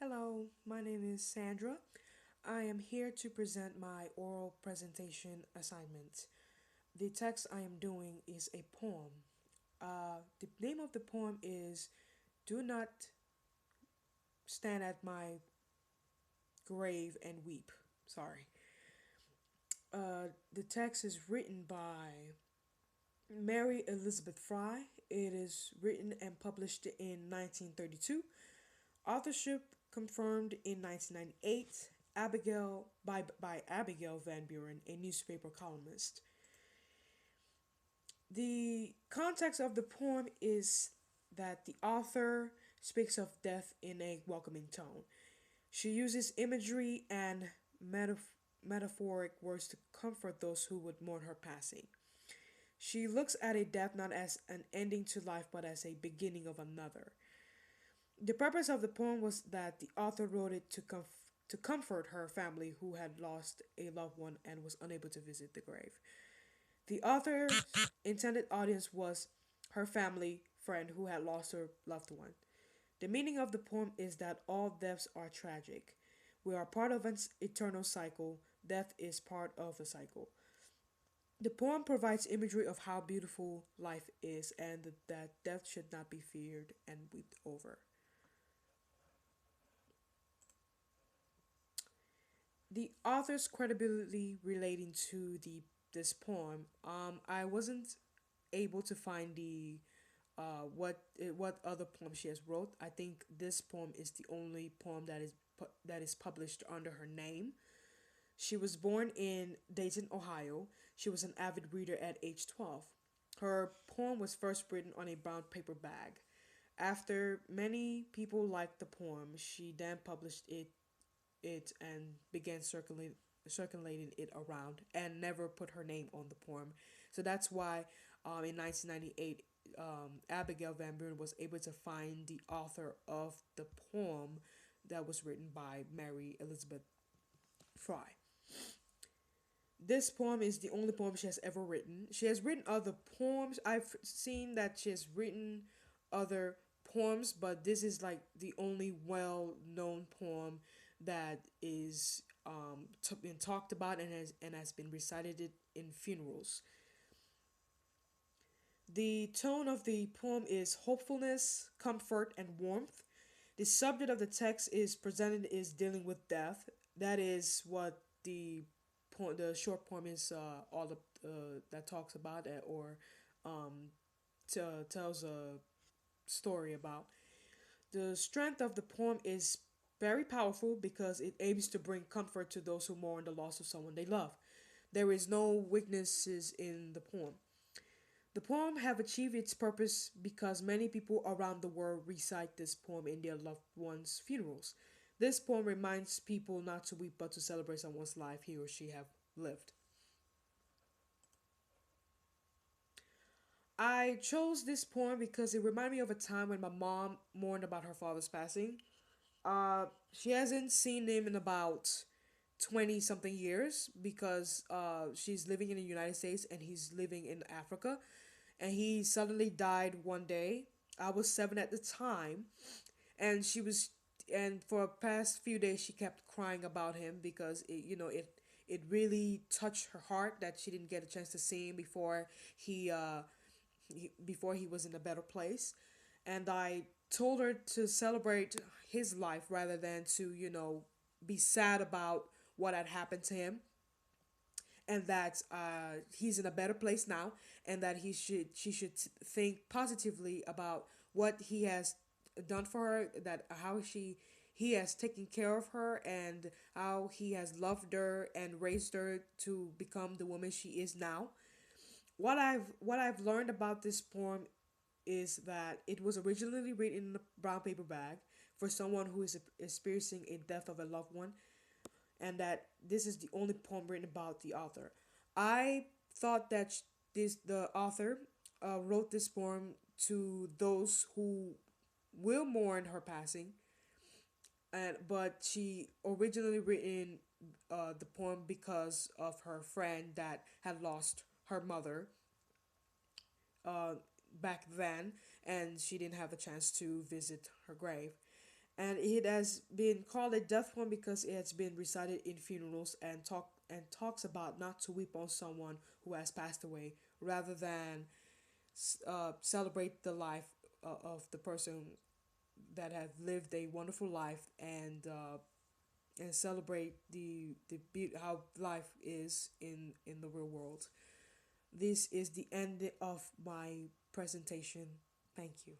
Hello, my name is Sandra. I am here to present my oral presentation assignment. The text I am doing is a poem. The name of the poem is Do Not Stand at My Grave and Weep. Sorry. The text is written by Mary Elizabeth Fry. It is written and published in 1932. Authorship confirmed in 1998. By Abigail Van Buren, a newspaper columnist. The context of the poem is that the author speaks of death in a welcoming tone. She uses imagery and metaphoric words to comfort those who would mourn her passing. She looks at a death not as an ending to life but as a beginning of another. The purpose of the poem was that the author wrote it to comfort her family who had lost a loved one and was unable to visit the grave. The author's intended audience was her family friend who had lost her loved one. The meaning of the poem is that all deaths are tragic. We are part of an eternal cycle. Death is part of the cycle. The poem provides imagery of how beautiful life is and that death should not be feared and wept over. The author's credibility relating to the this poem, I wasn't able to find the what other poem she has wrote. I think this poem is the only poem that is published under her name. She was born in Dayton, Ohio. She was an avid reader at age 12. Her poem was first written on a brown paper bag. After many people liked the poem, she then published it and began circulating it around and never put her name on the poem. So that's why in 1998, Abigail Van Buren was able to find the author of the poem that was written by Mary Elizabeth Fry. This poem is the only poem she has ever written. She has written other poems. I've seen that she has written other poems, but this is like the only well known poem that is been talked about and has been recited in funerals. The tone of the poem is hopefulness, comfort, and warmth. The subject of the text is presented is dealing with death. That is what the short poem is all that talks about it or tells a story about. The strength of the poem is very powerful because it aims to bring comfort to those who mourn the loss of someone they love. There is no weaknesses in the poem. The poem have achieved its purpose because many people around the world recite this poem in their loved ones' funerals. This poem reminds people not to weep but to celebrate someone's life he or she have lived. I chose this poem because it reminded me of a time when my mom mourned about her father's passing. She hasn't seen him in about 20 something years because she's living in the United States and he's living in Africa. And he suddenly died one day. I was 7 at the time. And she was, and for the past few days, she kept crying about him because it really touched her heart that she didn't get a chance to see him he, uh, before he was in a better place. And I told her to celebrate his life rather than to, be sad about what had happened to him and that he's in a better place now and that she should think positively about what he has done for her, that how he has taken care of her and how he has loved her and raised her to become the woman she is now. What I've learned about this poem is that it was originally written in a brown paper bag for someone who is experiencing a death of a loved one, and that this is the only poem written about the author. I thought that the author wrote this poem to those who will mourn her passing, and but she originally written the poem because of her friend that had lost her mother uh, back then, and she didn't have the chance to visit her grave. and it has been called a death poem because it has been recited in funerals and talks about not to weep on someone who has passed away, rather than celebrate the life of the person that have lived a wonderful life, and celebrate how life is in the real world. This is the end of my presentation. Thank you.